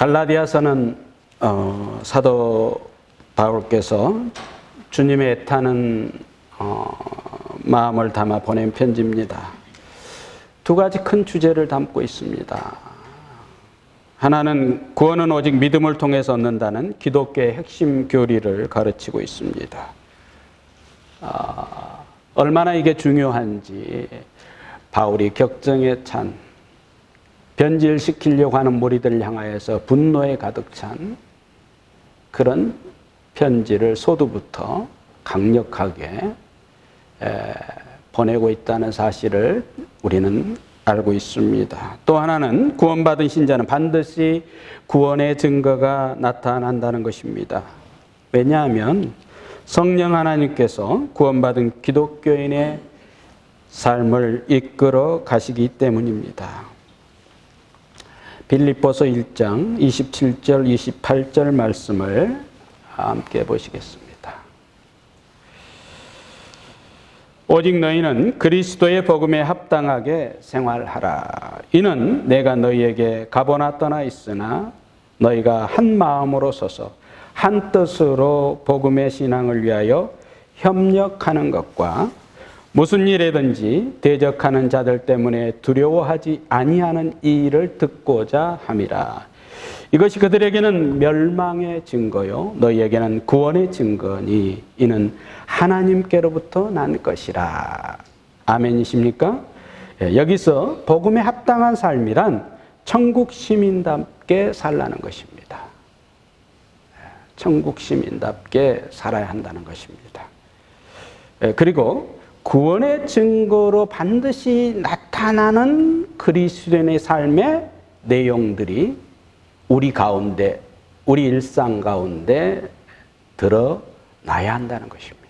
갈라디아서는 사도 바울께서 주님의 애타는 마음을 담아 보낸 편지입니다. 두 가지 큰 주제를 담고 있습니다. 하나는 구원은 오직 믿음을 통해서 얻는다는 기독교의 핵심 교리를 가르치고 있습니다. 얼마나 이게 중요한지 바울이 격정에 찬, 변질시키려고 하는 무리들을 향하여서 분노에 가득 찬 그런 편지를 소두부터 강력하게 보내고 있다는 사실을 우리는 알고 있습니다. 또 하나는 구원받은 신자는 반드시 구원의 증거가 나타난다는 것입니다. 왜냐하면 성령 하나님께서 구원받은 기독교인의 삶을 이끌어 가시기 때문입니다. 빌립보서 1장 27절 28절 말씀을 함께 보시겠습니다. 오직 너희는 그리스도의 복음에 합당하게 생활하라. 이는 내가 너희에게 가보나 떠나 있으나 너희가 한 마음으로 서서 한 뜻으로 복음의 신앙을 위하여 협력하는 것과 무슨 일에든지 대적하는 자들 때문에 두려워하지 아니하는 이 일을 듣고자 함이라. 이것이 그들에게는 멸망의 증거요 너희에게는 구원의 증거니 이는 하나님께로부터 난 것이라. 아멘이십니까? 여기서 복음에 합당한 삶이란 천국 시민답게 살라는 것입니다. 천국 시민답게 살아야 한다는 것입니다. 그리고 구원의 증거로 반드시 나타나는 그리스도인의 삶의 내용들이 우리 가운데, 우리 일상 가운데 드러나야 한다는 것입니다.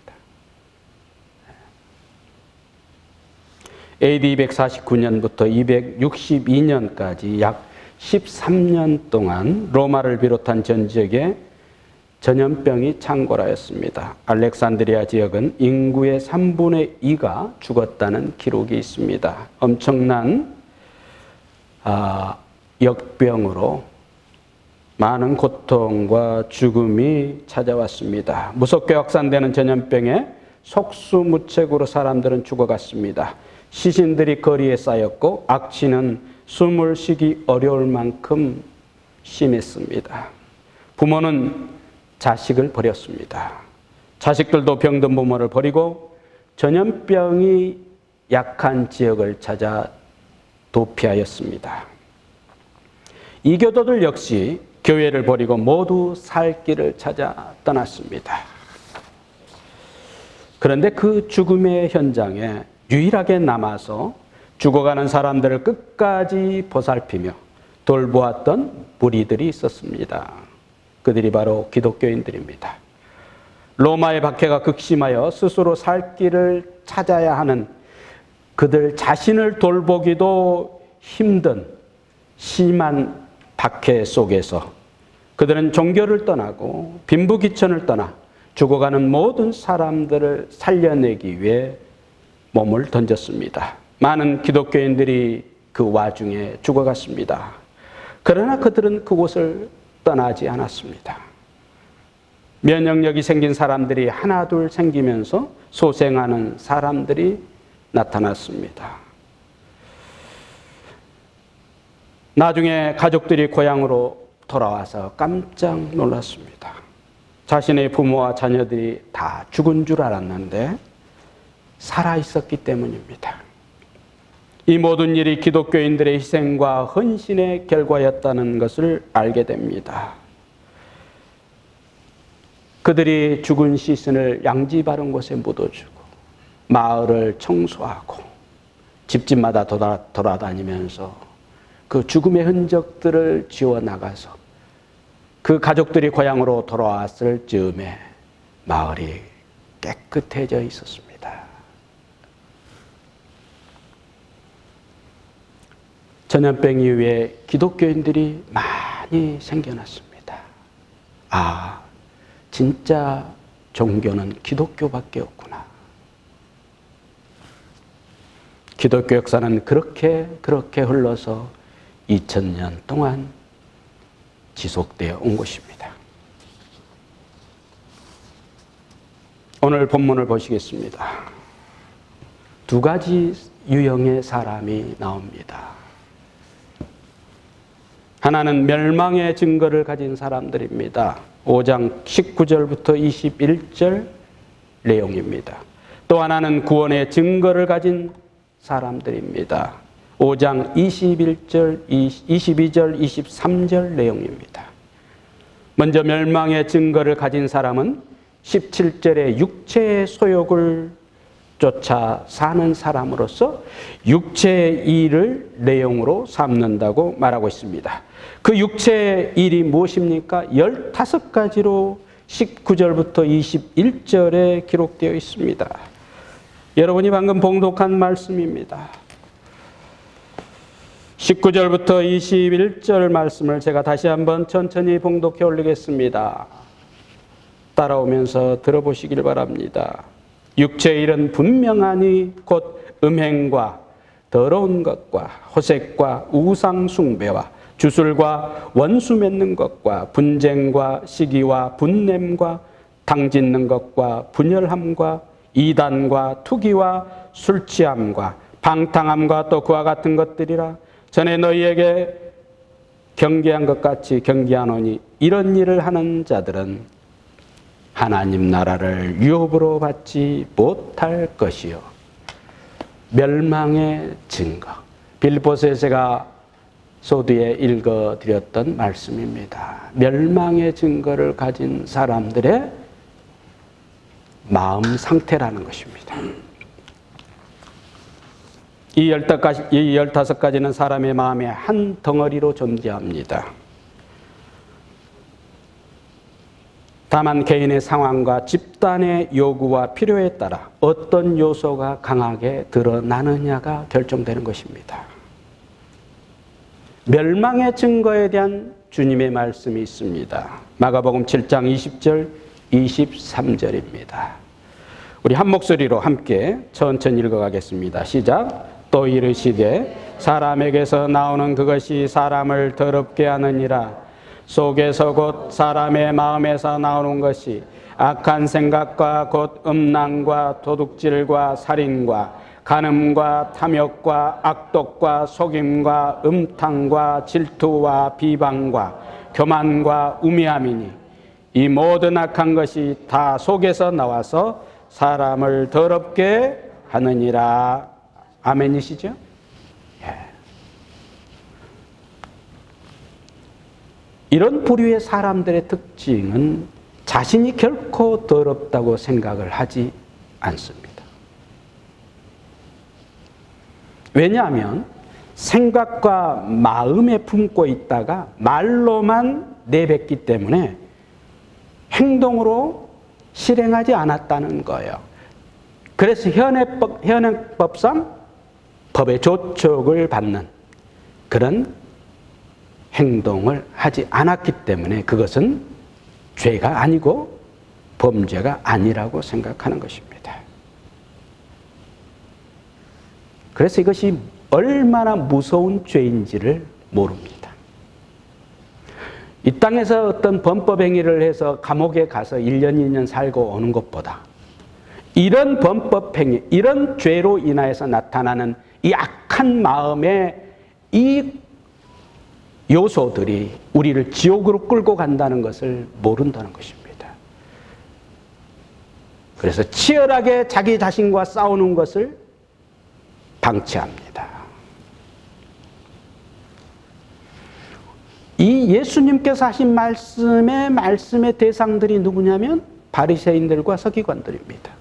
AD 249년부터 262년까지 약 13년 동안 로마를 비롯한 전 지역에 전염병이 창궐하였습니다. 알렉산드리아 지역은 인구의 3분의 2가 죽었다는 기록이 있습니다. 엄청난 역병으로 많은 고통과 죽음이 찾아왔습니다. 무섭게 확산되는 전염병에 속수무책으로 사람들은 죽어갔습니다. 시신들이 거리에 쌓였고 악취는 숨을 쉬기 어려울 만큼 심했습니다. 부모는 자식을 버렸습니다. 자식들도 병든 부모를 버리고 전염병이 약한 지역을 찾아 도피하였습니다. 이교도들 역시 교회를 버리고 모두 살 길을 찾아 떠났습니다. 그런데 그 죽음의 현장에 유일하게 남아서 죽어가는 사람들을 끝까지 보살피며 돌보았던 무리들이 있었습니다. 그들이 바로 기독교인들입니다. 로마의 박해가 극심하여 스스로 살 길을 찾아야 하는 그들 자신을 돌보기도 힘든 심한 박해 속에서 그들은 종교를 떠나고 빈부귀천을 떠나 죽어가는 모든 사람들을 살려내기 위해 몸을 던졌습니다. 많은 기독교인들이 그 와중에 죽어갔습니다. 그러나 그들은 그곳을 떠나지 않았습니다. 면역력이 생긴 사람들이 하나둘 생기면서 소생하는 사람들이 나타났습니다. 나중에 가족들이 고향으로 돌아와서 깜짝 놀랐습니다. 자신의 부모와 자녀들이 다 죽은 줄 알았는데 살아있었기 때문입니다. 이 모든 일이 기독교인들의 희생과 헌신의 결과였다는 것을 알게 됩니다. 그들이 죽은 시신을 양지 바른 곳에 묻어주고 마을을 청소하고 집집마다 돌아다니면서 그 죽음의 흔적들을 지워나가서 그 가족들이 고향으로 돌아왔을 즈음에 마을이 깨끗해져 있었습니다. 전염병 이후에 기독교인들이 많이 생겨났습니다. 아, 진짜 종교는 기독교밖에 없구나. 기독교 역사는 그렇게 흘러서 2000년 동안 지속되어 온 것입니다. 오늘 본문을 보시겠습니다. 두 가지 유형의 사람이 나옵니다. 하나는 멸망의 증거를 가진 사람들입니다. 5장 19절부터 21절 내용입니다. 또 하나는 구원의 증거를 가진 사람들입니다. 5장 21절, 22절, 23절 내용입니다. 먼저 멸망의 증거를 가진 사람은 17절에 육체의 소욕을 쫓아 사는 사람으로서 육체의 일을 내용으로 삼는다고 말하고 있습니다. 그 육체의 일이 무엇입니까? 15가지로 19절부터 21절에 기록되어 있습니다. 여러분이 방금 봉독한 말씀입니다. 19절부터 21절 말씀을 제가 다시 한번 천천히 봉독해 올리겠습니다. 따라오면서 들어보시길 바랍니다. 육체의 일은 분명하니 곧 음행과 더러운 것과 호색과 우상 숭배와 주술과 원수 맺는 것과 분쟁과 시기와 분냄과 당짓는 것과 분열함과 이단과 투기와 술취함과 방탕함과 또 그와 같은 것들이라. 전에 너희에게 경계한 것 같이 경계하노니 이런 일을 하는 자들은 하나님 나라를 유업으로 받지 못할 것이요. 멸망의 증거. 빌립보서에 제가 소두에 읽어드렸던 말씀입니다. 멸망의 증거를 가진 사람들의 마음 상태라는 것입니다. 이 15가지는 사람의 마음의 한 덩어리로 존재합니다. 다만 개인의 상황과 집단의 요구와 필요에 따라 어떤 요소가 강하게 드러나느냐가 결정되는 것입니다. 멸망의 증거에 대한 주님의 말씀이 있습니다. 마가복음 7장 20절, 23절입니다. 우리 한 목소리로 함께 천천히 읽어가겠습니다. 시작. 또 이르시되 사람에게서 나오는 그것이 사람을 더럽게 하느니라. 속에서 곧 사람의 마음에서 나오는 것이 악한 생각과 곧 음란과 도둑질과 살인과 간음과 탐욕과 악독과 속임과 음탕과 질투와 비방과 교만과 우매함이니 이 모든 악한 것이 다 속에서 나와서 사람을 더럽게 하느니라. 아멘이시죠? 예. 이런 부류의 사람들의 특징은 자신이 결코 더럽다고 생각을 하지 않습니다. 왜냐하면 생각과 마음에 품고 있다가 말로만 내뱉기 때문에 행동으로 실행하지 않았다는 거예요. 그래서 현행법상 법의 조촉을 받는 그런 행동을 하지 않았기 때문에 그것은 죄가 아니고 범죄가 아니라고 생각하는 것입니다. 그래서 이것이 얼마나 무서운 죄인지를 모릅니다. 이 땅에서 어떤 범법 행위를 해서 감옥에 가서 1년, 2년 살고 오는 것보다 이런 범법 행위, 이런 죄로 인하여서 나타나는 이 악한 마음의 이 요소들이 우리를 지옥으로 끌고 간다는 것을 모른다는 것입니다. 그래서 치열하게 자기 자신과 싸우는 것을 방치합니다. 이 예수님께서 하신 말씀의 대상들이 누구냐면 바리새인들과 서기관들입니다.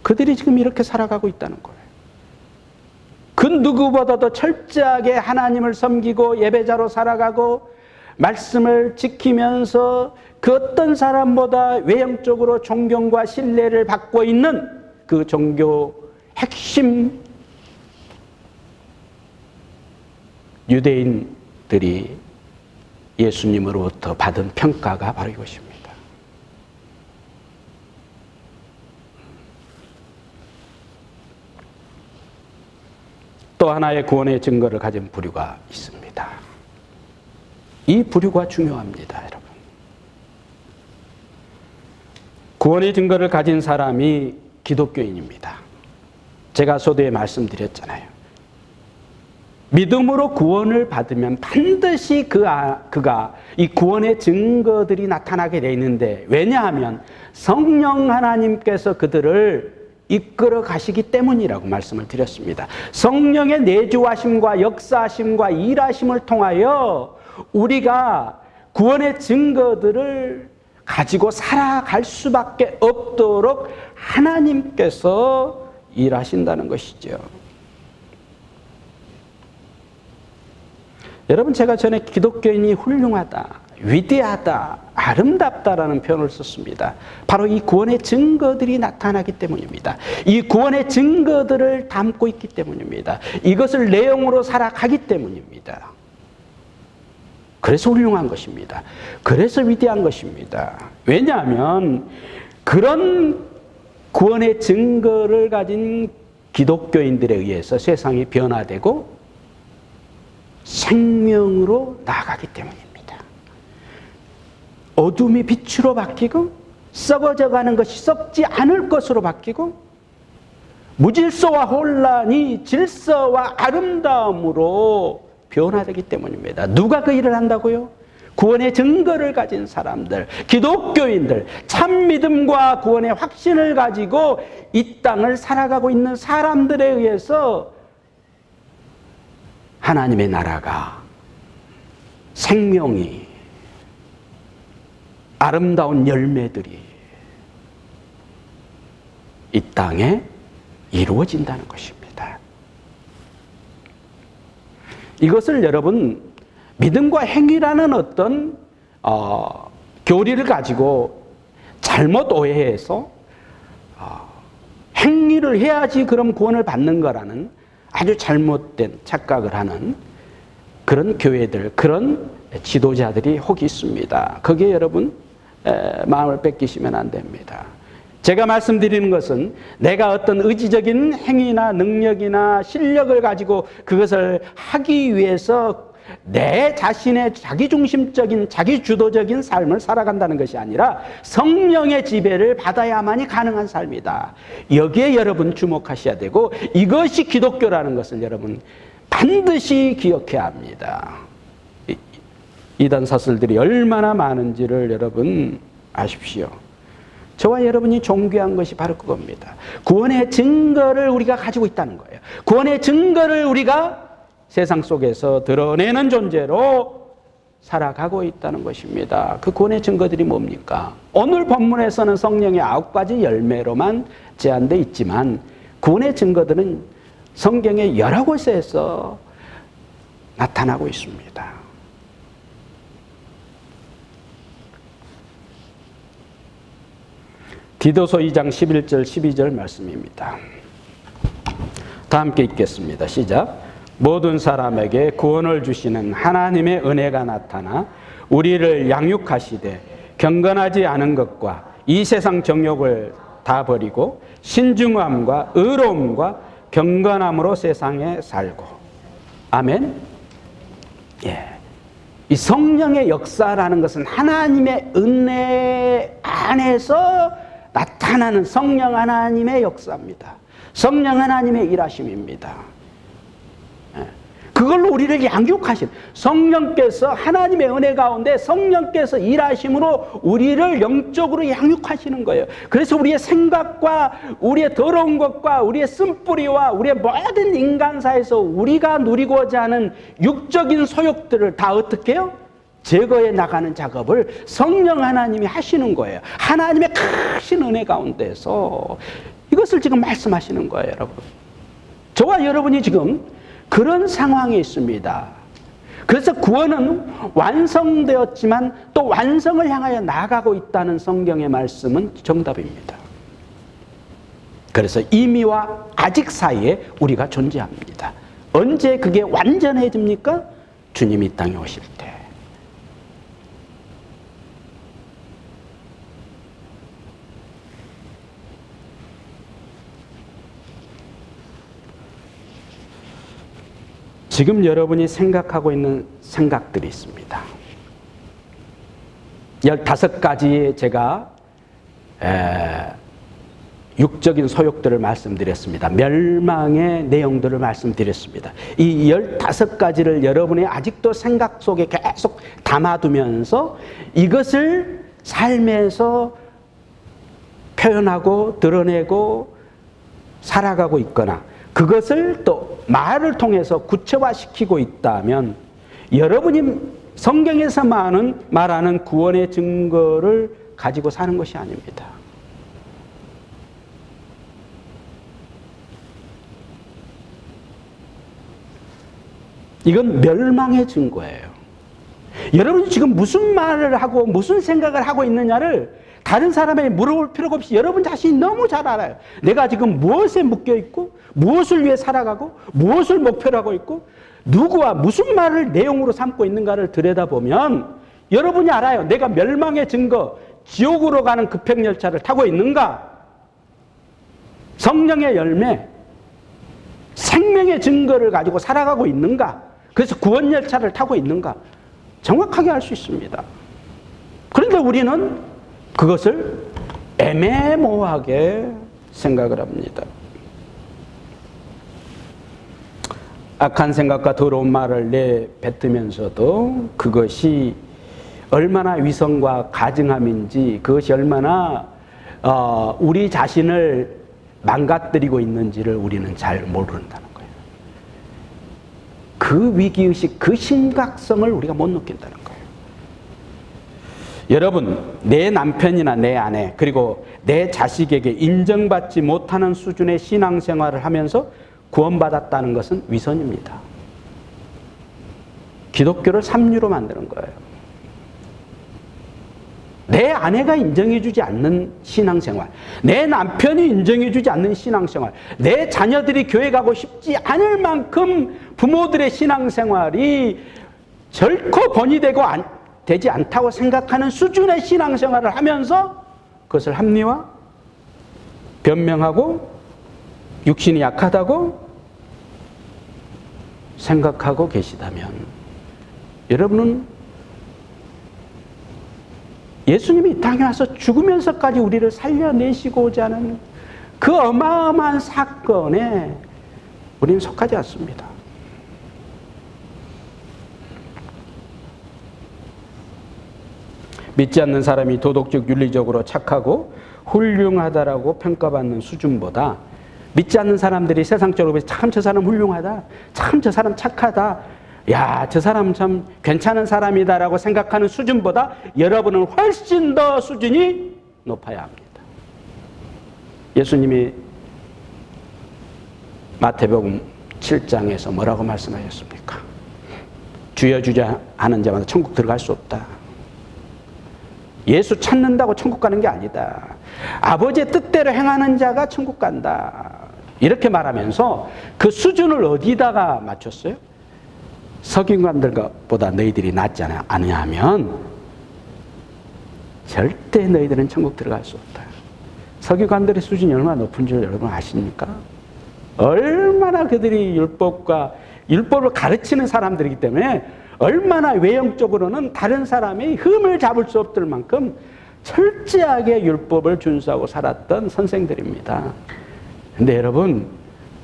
그들이 지금 이렇게 살아가고 있다는 거예요. 그 누구보다도 철저하게 하나님을 섬기고 예배자로 살아가고 말씀을 지키면서 그 어떤 사람보다 외형적으로 존경과 신뢰를 받고 있는 그 종교 핵심 유대인들이 예수님으로부터 받은 평가가 바로 이것입니다. 또 하나의 구원의 증거를 가진 부류가 있습니다. 이 부류가 중요합니다, 여러분. 구원의 증거를 가진 사람이 기독교인입니다. 제가 서두에 말씀드렸잖아요. 믿음으로 구원을 받으면 반드시 그가 이 구원의 증거들이 나타나게 되어 있는데, 왜냐하면 성령 하나님께서 그들을 이끌어 가시기 때문이라고 말씀을 드렸습니다. 성령의 내주하심과 역사하심과 일하심을 통하여 우리가 구원의 증거들을 가지고 살아갈 수밖에 없도록 하나님께서 일하신다는 것이죠. 여러분, 제가 전에 기독교인이 훌륭하다, 위대하다, 아름답다라는 표현을 썼습니다. 바로 이 구원의 증거들이 나타나기 때문입니다. 이 구원의 증거들을 담고 있기 때문입니다. 이것을 내용으로 살아가기 때문입니다. 그래서 훌륭한 것입니다. 그래서 위대한 것입니다. 왜냐하면 그런 구원의 증거를 가진 기독교인들에 의해서 세상이 변화되고 생명으로 나아가기 때문입니다. 어둠이 빛으로 바뀌고 썩어져가는 것이 썩지 않을 것으로 바뀌고 무질서와 혼란이 질서와 아름다움으로 변화되기 때문입니다. 누가 그 일을 한다고요? 구원의 증거를 가진 사람들, 기독교인들, 참 믿음과 구원의 확신을 가지고 이 땅을 살아가고 있는 사람들에 의해서 하나님의 나라가, 생명이, 아름다운 열매들이 이 땅에 이루어진다는 것입니다. 이것을 여러분, 믿음과 행위라는 어떤 교리를 가지고 잘못 오해해서 행위를 해야지 그럼 구원을 받는 거라는 아주 잘못된 착각을 하는 그런 교회들, 그런 지도자들이 혹 있습니다. 거기에 여러분 마음을 뺏기시면 안 됩니다. 제가 말씀드리는 것은 내가 어떤 의지적인 행위나 능력이나 실력을 가지고 그것을 하기 위해서 내 자신의 자기중심적인 자기주도적인 삶을 살아간다는 것이 아니라 성령의 지배를 받아야만이 가능한 삶이다. 여기에 여러분 주목하셔야 되고, 이것이 기독교라는 것을 여러분 반드시 기억해야 합니다. 이단 사슬들이 얼마나 많은지를 여러분 아십시오. 저와 여러분이 존귀한 것이 바로 그겁니다. 구원의 증거를 우리가 가지고 있다는 거예요. 구원의 증거를 우리가 세상 속에서 드러내는 존재로 살아가고 있다는 것입니다. 그 구원의 증거들이 뭡니까? 오늘 본문에서는 성령의 9가지 열매로만 제한되어 있지만 구원의 증거들은 성경의 여러 곳에서 나타나고 있습니다. 디도서 2장 11절 12절 말씀입니다. 다 함께 읽겠습니다. 시작. 모든 사람에게 구원을 주시는 하나님의 은혜가 나타나 우리를 양육하시되 경건하지 않은 것과 이 세상 정욕을 다 버리고 신중함과 의로움과 경건함으로 세상에 살고. 아멘. 예. 이 성령의 역사라는 것은 하나님의 은혜 안에서 나타나는 성령 하나님의 역사입니다. 성령 하나님의 일하심입니다. 그걸로 우리를 양육하신 성령께서, 하나님의 은혜 가운데 성령께서 일하심으로 우리를 영적으로 양육하시는 거예요. 그래서 우리의 생각과 우리의 더러운 것과 우리의 쓴뿌리와 우리의 모든 인간사에서 우리가 누리고자 하는 육적인 소욕들을 다 어떻게 해요? 제거해 나가는 작업을 성령 하나님이 하시는 거예요. 하나님의 크신 은혜 가운데서 이것을 지금 말씀하시는 거예요, 여러분. 저와 여러분이 지금 그런 상황이 있습니다. 그래서 구원은 완성되었지만 또 완성을 향하여 나아가고 있다는 성경의 말씀은 정답입니다. 그래서 이미와 아직 사이에 우리가 존재합니다. 언제 그게 완전해집니까? 주님이 이 땅에 오실 때. 지금 여러분이 생각하고 있는 생각들이 있습니다. 15가지의 제가 육적인 소욕들을 말씀드렸습니다. 멸망의 내용들을 말씀드렸습니다. 이 15가지를 여러분이 아직도 생각 속에 계속 담아두면서 이것을 삶에서 표현하고 드러내고 살아가고 있거나 그것을 또 말을 통해서 구체화시키고 있다면 여러분이 성경에서 말하는 구원의 증거를 가지고 사는 것이 아닙니다. 이건 멸망의 증거예요. 여러분이 지금 무슨 말을 하고 무슨 생각을 하고 있느냐를 다른 사람에게 물어볼 필요가 없이 여러분 자신이 너무 잘 알아요. 내가 지금 무엇에 묶여 있고 무엇을 위해 살아가고 무엇을 목표로 하고 있고 누구와 무슨 말을 내용으로 삼고 있는가를 들여다보면 여러분이 알아요. 내가 멸망의 증거, 지옥으로 가는 급행열차를 타고 있는가? 성령의 열매, 생명의 증거를 가지고 살아가고 있는가? 그래서 구원열차를 타고 있는가? 정확하게 알 수 있습니다. 그런데 우리는 그것을 애매모호하게 생각을 합니다. 악한 생각과 더러운 말을 내뱉으면서도 그것이 얼마나 위선과 가증함인지, 그것이 얼마나 우리 자신을 망가뜨리고 있는지를 우리는 잘 모른다는 거예요. 그 위기의식, 그 심각성을 우리가 못 느낀다는 거예요. 여러분, 내 남편이나 내 아내 그리고 내 자식에게 인정받지 못하는 수준의 신앙생활을 하면서 구원받았다는 것은 위선입니다. 기독교를 삼류로 만드는 거예요. 내 아내가 인정해주지 않는 신앙생활, 내 남편이 인정해주지 않는 신앙생활, 내 자녀들이 교회 가고 싶지 않을 만큼 부모들의 신앙생활이 결코 본이 되지 않다고 생각하는 수준의 신앙생활을 하면서 그것을 합리화, 변명하고 육신이 약하다고 생각하고 계시다면 여러분은 예수님이 이 땅에 와서 죽으면서까지 우리를 살려내시고자 하는 그 어마어마한 사건에 우리는 속하지 않습니다. 믿지 않는 사람이 도덕적, 윤리적으로 착하고 훌륭하다라고 평가받는 수준보다 믿지 않는 사람들이 세상적으로 참 저 사람 훌륭하다, 참 저 사람 착하다, 야, 저 사람 참 괜찮은 사람이다라고 생각하는 수준보다 여러분은 훨씬 더 수준이 높아야 합니다. 예수님이 마태복음 7장에서 뭐라고 말씀하셨습니까? 주여 주여 하는 자마다 천국 들어갈 수 없다. 예수 찾는다고 천국 가는 게 아니다. 아버지의 뜻대로 행하는 자가 천국 간다. 이렇게 말하면서 그 수준을 어디다가 맞췄어요? 서기관들보다 너희들이 낫지 않느냐 하면 절대 너희들은 천국 들어갈 수 없다. 서기관들의 수준이 얼마나 높은 줄 여러분 아십니까? 얼마나 그들이 율법을 가르치는 사람들이기 때문에 얼마나 외형적으로는 다른 사람의 흠을 잡을 수 없을 만큼 철저하게 율법을 준수하고 살았던 선생들입니다. 근데 여러분,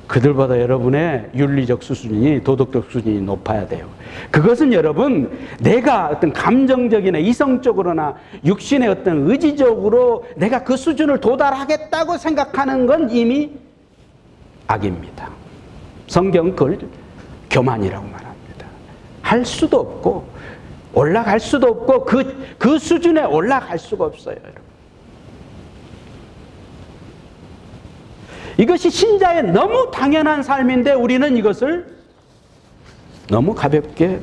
그들보다 여러분의 윤리적 수준이, 도덕적 수준이 높아야 돼요. 그것은 여러분, 내가 어떤 감정적이나 이성적으로나 육신의 어떤 의지적으로 내가 그 수준을 도달하겠다고 생각하는 건 이미 악입니다. 성경은 그걸 교만이라고 말합니다. 할 수도 없고 올라갈 수도 없고 그 수준에 올라갈 수가 없어요, 여러분. 이것이 신자의 너무 당연한 삶인데 우리는 이것을 너무 가볍게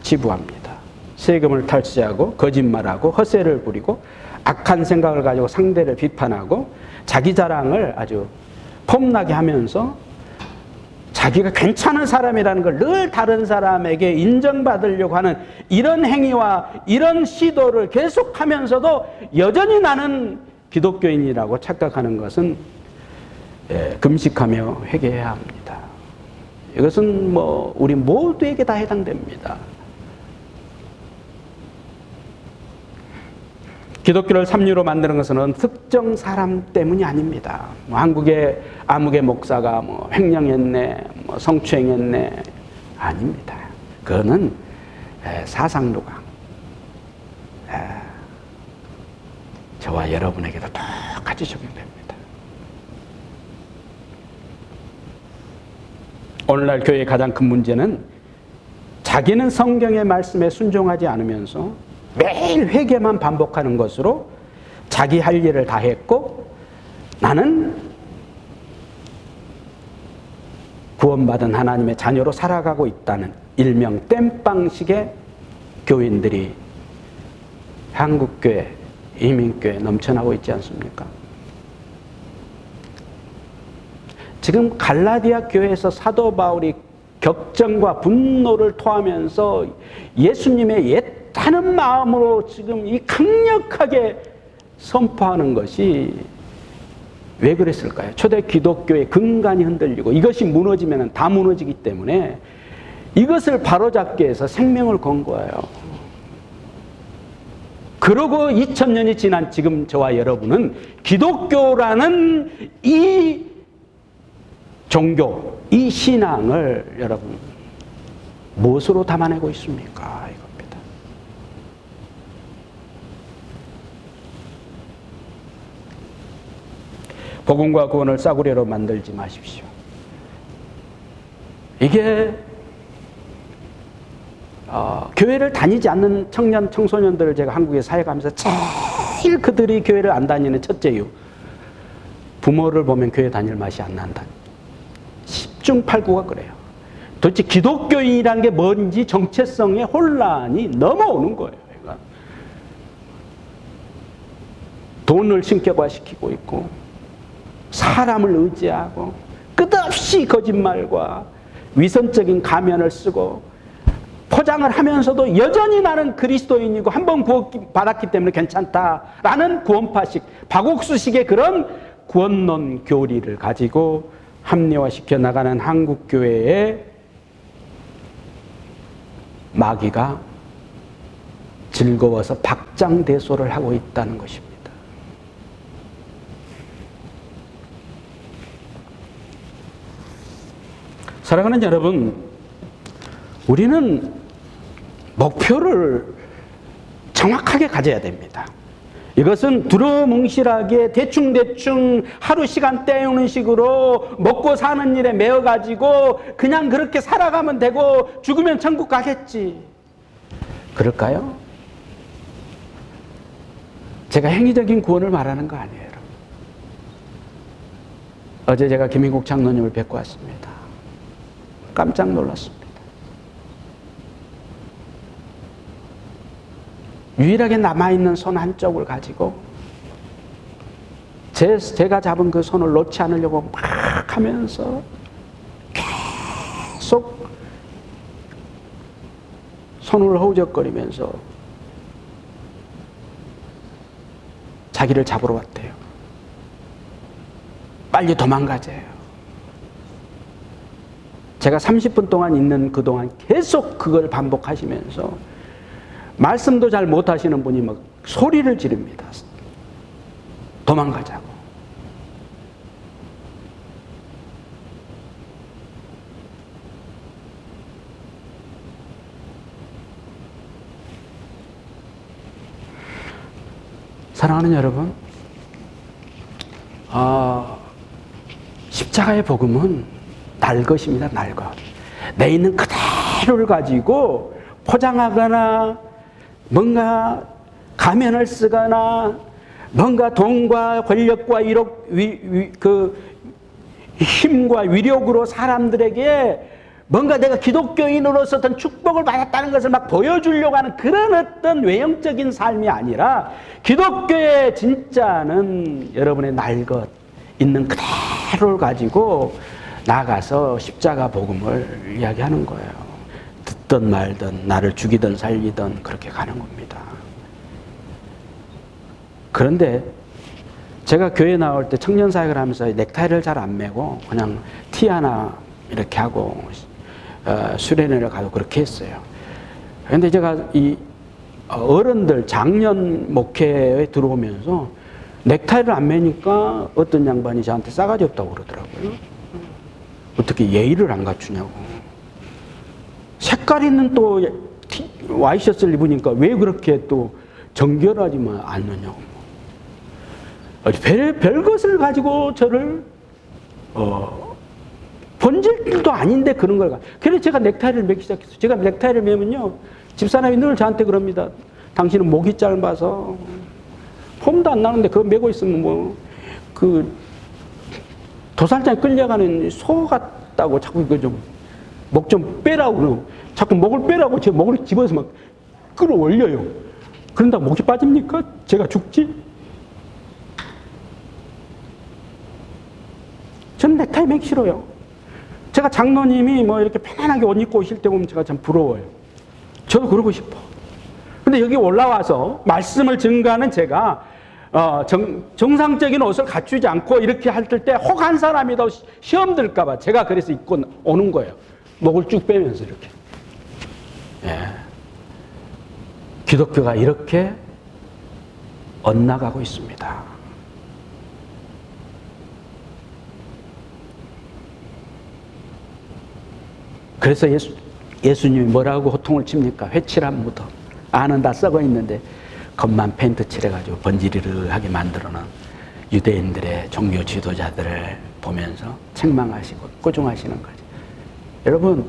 치부합니다. 세금을 탈취하고 거짓말하고 허세를 부리고 악한 생각을 가지고 상대를 비판하고 자기 자랑을 아주 폼나게 하면서 자기가 괜찮은 사람이라는 걸 늘 다른 사람에게 인정받으려고 하는 이런 행위와 이런 시도를 계속하면서도 여전히 나는 기독교인이라고 착각하는 것은 금식하며 회개해야 합니다. 이것은 우리 모두에게 다 해당됩니다. 기독교를 삼류로 만드는 것은 특정 사람 때문이 아닙니다. 한국의 아무개 목사가 횡령했네, 성추행했네, 아닙니다. 그거는 사상누강. 저와 여러분에게도 똑같이 적용됩니다. 오늘날 교회의 가장 큰 문제는 자기는 성경의 말씀에 순종하지 않으면서 매일 회개만 반복하는 것으로 자기 할 일을 다 했고, 나는 구원받은 하나님의 자녀로 살아가고 있다는 일명 땜빵식의 교인들이 한국교회, 이민교회에 넘쳐나고 있지 않습니까? 지금 갈라디아 교회에서 사도 바울이 격정과 분노를 토하면서 예수님의 옛다는 마음으로 지금 이 강력하게 선포하는 것이 왜 그랬을까요? 초대 기독교의 근간이 흔들리고 이것이 무너지면 다 무너지기 때문에 이것을 바로잡기 위해서 생명을 건 거예요. 그러고 2000년이 지난 지금 저와 여러분은 기독교라는 이 종교, 이 신앙을 여러분 무엇으로 담아내고 있습니까? 이겁니다. 복음과 구원을 싸구려로 만들지 마십시오. 이게 교회를 다니지 않는 청년, 청소년들을 제가 한국에 사역하면서 제일 그들이 교회를 안 다니는 첫째 이유, 부모를 보면 교회 다닐 맛이 안 난다. 10중 8구가 그래요. 도대체 기독교인이란 게 뭔지 정체성의 혼란이 넘어오는 거예요. 그러니까 돈을 신격화시키고 있고 사람을 의지하고 끝없이 거짓말과 위선적인 가면을 쓰고 포장을 하면서도 여전히 나는 그리스도인이고 한 번 구원받았기 때문에 괜찮다라는 구원파식, 박옥수식의 그런 구원론 교리를 가지고 합리화시켜 나가는 한국교회의 마귀가 즐거워서 박장대소를 하고 있다는 것입니다. 사랑하는 여러분, 우리는 목표를 정확하게 가져야 됩니다. 이것은 두루뭉실하게 대충대충 하루 시간 때우는 식으로 먹고 사는 일에 매여가지고 그냥 그렇게 살아가면 되고 죽으면 천국 가겠지. 그럴까요? 제가 행위적인 구원을 말하는 거 아니에요. 어제 제가 김인국 장로님을 뵙고 왔습니다. 깜짝 놀랐습니다. 유일하게 남아있는 손 한쪽을 가지고 제가 잡은 그 손을 놓지 않으려고 막 하면서 계속 손을 허우적거리면서 자기를 잡으러 왔대요. 빨리 도망가재요. 제가 30분 동안 있는 그동안 계속 그걸 반복하시면서 말씀도 잘 못하시는 분이 막 소리를 지릅니다. 도망가자고. 사랑하는 여러분, 십자가의 복음은 날 것입니다. 날 것. 내 있는 그대로를 가지고 포장하거나 뭔가 가면을 쓰거나 뭔가 돈과 권력과 그 힘과 위력으로 사람들에게 뭔가 내가 기독교인으로서 어떤 축복을 받았다는 것을 막 보여주려고 하는 그런 어떤 외형적인 삶이 아니라 기독교의 진짜는 여러분의 날 것 있는 그대로를 가지고 나가서 십자가 복음을 이야기하는 거예요. 듣든 말든 나를 죽이든 살리든 그렇게 가는 겁니다. 그런데 제가 교회 나올 때 청년 사역을 하면서 넥타이를 잘 안 매고 그냥 티 하나 이렇게 하고 수련회를 가도 그렇게 했어요. 그런데 제가 이 어른들 작년 목회에 들어오면서 넥타이를 안 매니까 어떤 양반이 저한테 싸가지 없다고 그러더라고요. 어떻게 예의를 안 갖추냐고. 색깔 있는 또 와이셔츠를 입으니까 왜 그렇게 또 정결하지만 않느냐고. 별것을 가지고 저를 번질도 아닌데 그런 걸. 그래서 제가 넥타이를 매기 시작했어요. 제가 넥타이를 매면요, 집사람이 늘 저한테 그럽니다. 당신은 목이 짧아서 폼도 안 나는데 그거 매고 있으면 뭐 그 도살장에 끌려가는 소 같다고 자꾸 이거 좀 목 좀 빼라고 그러고, 자꾸 목을 빼라고 제 목을 집어서 막 끌어올려요. 그런다 목이 빠집니까? 제가 죽지? 저는 넥타이 매기 싫어요. 제가 장로님이 뭐 이렇게 편안하게 옷 입고 오실 때 보면 제가 참 부러워요. 저도 그러고 싶어. 근데 여기 올라와서 말씀을 증거하는 제가 정상적인 옷을 갖추지 않고 이렇게 할 때 혹 한 사람이 더 시험 들까봐 제가 그래서 입고 오는 거예요. 목을 쭉 빼면서 이렇게. 예. 기독교가 이렇게 엇나가고 있습니다. 그래서 예수님이 뭐라고 호통을 칩니까? 회칠한 무덤. 안은 다 썩어 있는데 겉만 페인트 칠해가지고 번지르르하게 만들어놓은 유대인들의 종교 지도자들을 보면서 책망하시고 꾸중하시는 거죠. 여러분,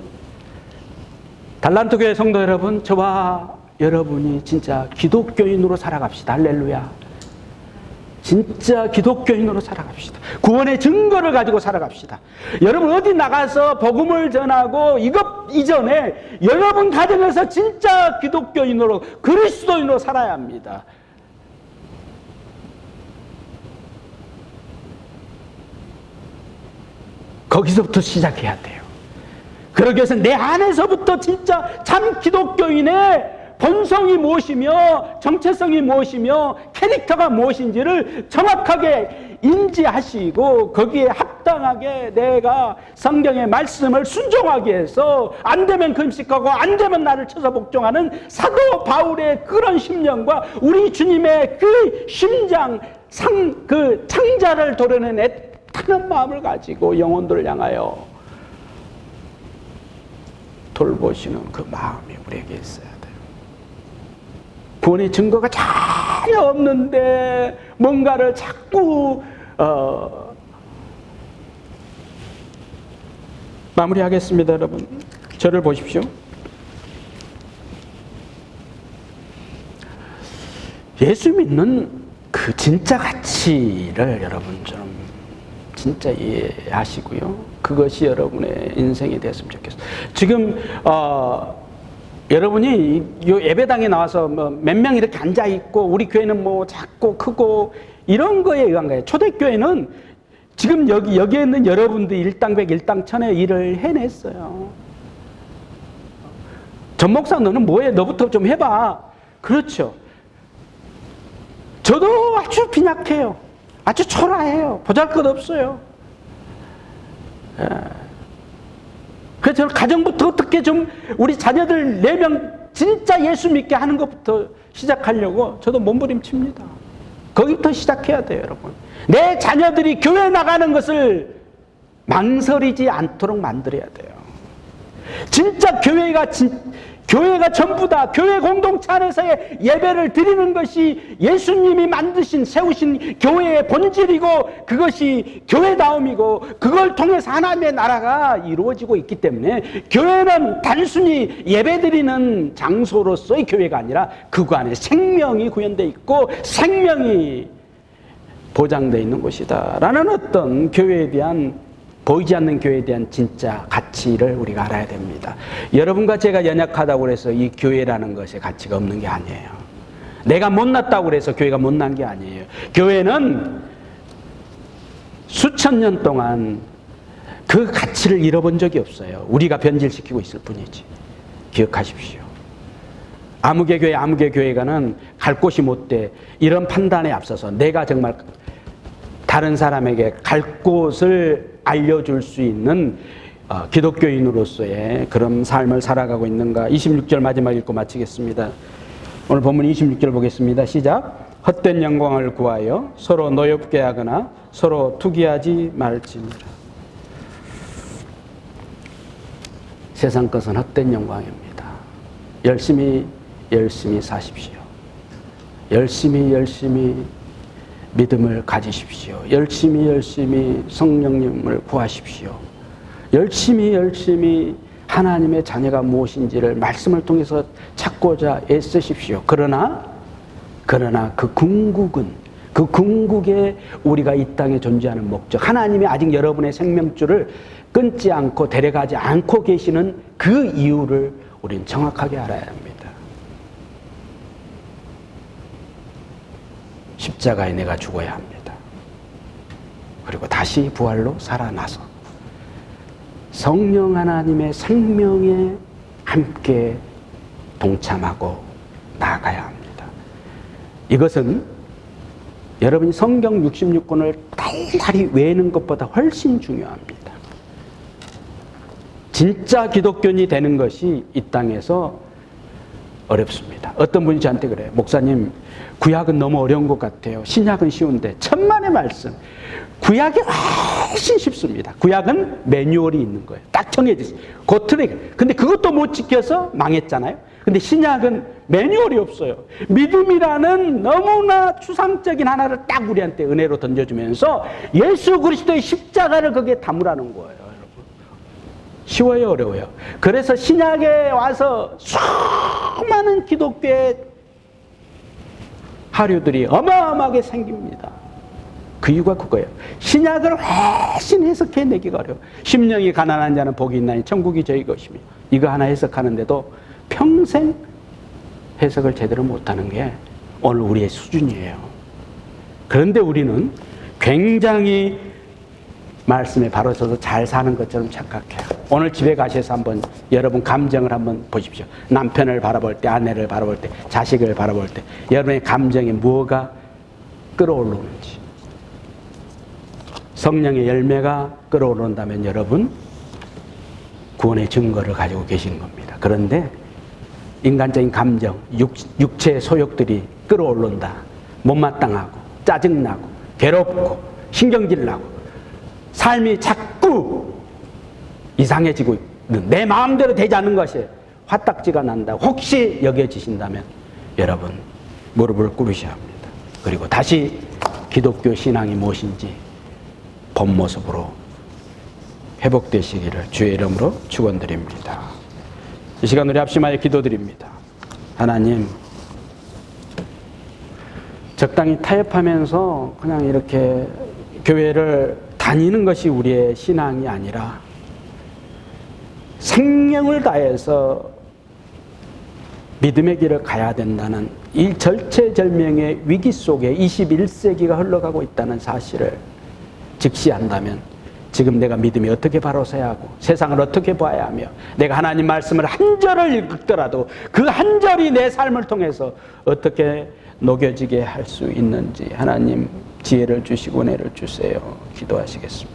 달란트 교회 성도 여러분, 저와 여러분이 진짜 기독교인으로 살아갑시다. 할렐루야. 진짜 기독교인으로 살아갑시다. 구원의 증거를 가지고 살아갑시다. 여러분 어디 나가서 복음을 전하고 이것 이전에 여러분 가정에서 진짜 기독교인으로 그리스도인으로 살아야 합니다. 거기서부터 시작해야 돼요. 그러기 위해서 내 안에서부터 진짜 참 기독교인의 본성이 무엇이며 정체성이 무엇이며 캐릭터가 무엇인지를 정확하게 인지하시고 거기에 합당하게 내가 성경의 말씀을 순종하기 위해서 안 되면 금식하고 안 되면 나를 쳐서 복종하는 사도 바울의 그런 심령과 우리 주님의 그 심장 그 창자를 도려낸 애타는 마음을 가지고 영혼들을 향하여 돌보시는 그 마음이 우리에게 있어요. 구원의 증거가 전혀 없는데 뭔가를 자꾸 마무리하겠습니다. 여러분 저를 보십시오. 예수 믿는 그 진짜 가치를 여러분 좀 진짜 이해하시고요. 그것이 여러분의 인생이 됐으면 좋겠어요. 지금 여러분이 요 예배당에 나와서 뭐 몇 명 이렇게 앉아 있고 우리 교회는 뭐 작고 크고 이런 거에 의한 거예요. 초대교회는 지금 여기에 있는 여러분들 일당백 일당천의 일을 해냈어요. 전 목사 너는 뭐해? 너부터 좀 해봐. 그렇죠. 저도 아주 빈약해요. 아주 초라해요. 보잘것없어요. 예. 그래서 저는 가정부터 어떻게 좀 우리 자녀들 4명 진짜 예수 믿게 하는 것부터 시작하려고 저도 몸부림칩니다. 거기부터 시작해야 돼요, 여러분. 내 자녀들이 교회 나가는 것을 망설이지 않도록 만들어야 돼요. 진짜 교회가 전부다. 교회 공동체 안에서의 예배를 드리는 것이 예수님이 세우신 교회의 본질이고 그것이 교회다움이고 그걸 통해서 하나님의 나라가 이루어지고 있기 때문에 교회는 단순히 예배 드리는 장소로서의 교회가 아니라 그 안에 생명이 구현되어 있고 생명이 보장되어 있는 곳이다 라는 어떤 교회에 대한 보이지 않는 교회에 대한 진짜 가치를 우리가 알아야 됩니다. 여러분과 제가 연약하다고 해서 이 교회라는 것에 가치가 없는 게 아니에요. 내가 못났다고 해서 교회가 못난 게 아니에요. 교회는 수천 년 동안 그 가치를 잃어본 적이 없어요. 우리가 변질시키고 있을 뿐이지. 기억하십시오. 아무개 교회가는 갈 곳이 못 돼. 이런 판단에 앞서서 내가 정말 다른 사람에게 갈 곳을 알려줄 수 있는 기독교인으로서의 그런 삶을 살아가고 있는가. 26절 마지막 읽고 마치겠습니다. 오늘 본문 26절 보겠습니다. 시작. 헛된 영광을 구하여 서로 노엽게 하거나 서로 투기하지 말지니라. 세상 것은 헛된 영광입니다. 열심히 사십시오. 열심히 믿음을 가지십시오. 열심히 성령님을 구하십시오. 열심히 하나님의 자녀가 무엇인지를 말씀을 통해서 찾고자 애쓰십시오. 그러나 그 궁극에 우리가 이 땅에 존재하는 목적, 하나님이 아직 여러분의 생명줄을 끊지 않고 데려가지 않고 계시는 그 이유를 우린 정확하게 알아야 합니다. 십자가에 내가 죽어야 합니다. 그리고 다시 부활로 살아나서 성령 하나님의 생명에 함께 동참하고 나아가야 합니다. 이것은 여러분이 성경 66권을 달달이 외우는 것보다 훨씬 중요합니다. 진짜 기독교인이 되는 것이 이 땅에서 어렵습니다. 어떤 분이 저한테 그래요. 목사님, 구약은 너무 어려운 것 같아요. 신약은 쉬운데. 천만의 말씀. 구약이 훨씬 쉽습니다. 구약은 매뉴얼이 있는 거예요. 딱 정해져 있어요. 겉으로. 근데 그것도 못 지켜서 망했잖아요. 근데 신약은 매뉴얼이 없어요. 믿음이라는 너무나 추상적인 하나를 딱 우리한테 은혜로 던져주면서 예수 그리스도의 십자가를 거기에 담으라는 거예요. 여러분. 쉬워요, 어려워요? 그래서 신약에 와서 수많은 기독교의 하류들이 어마어마하게 생깁니다. 그 이유가 그거예요. 신약을 훨씬 해석해내기가 어려워. 심령이 가난한 자는 복이 있나니 천국이 저희 것이며, 이거 하나 해석하는데도 평생 해석을 제대로 못하는 게 오늘 우리의 수준이에요. 그런데 우리는 굉장히 말씀에 바로 서서 잘 사는 것처럼 착각해요. 오늘 집에 가셔서 한번 여러분 감정을 한번 보십시오. 남편을 바라볼 때, 아내를 바라볼 때, 자식을 바라볼 때 여러분의 감정에 뭐가 끌어올르는지. 성령의 열매가 끌어오른다면 여러분 구원의 증거를 가지고 계시는 겁니다. 그런데 인간적인 감정, 육체의 소욕들이 끌어오른다. 못마땅하고 짜증나고 괴롭고 신경질 나고 삶이 자꾸 이상해지고 있는, 내 마음대로 되지 않는 것이 화딱지가 난다고 혹시 여겨지신다면 여러분 무릎을 꿇으셔야 합니다. 그리고 다시 기독교 신앙이 무엇인지 본 모습으로 회복되시기를 주의 이름으로 축원드립니다. 이 시간 우리 합심하여 기도드립니다. 하나님, 적당히 타협하면서 그냥 이렇게 교회를 다니는 것이 우리의 신앙이 아니라 생명을 다해서 믿음의 길을 가야 된다는 이 절체절명의 위기 속에 21세기가 흘러가고 있다는 사실을 직시한다면 지금 내가 믿음이 어떻게 바로 서야 하고 세상을 어떻게 봐야 하며 내가 하나님 말씀을 한 절을 읽더라도 그 한 절이 내 삶을 통해서 어떻게 녹여지게 할 수 있는지 하나님 지혜를 주시고 은혜를 주세요. 기도하시겠습니다.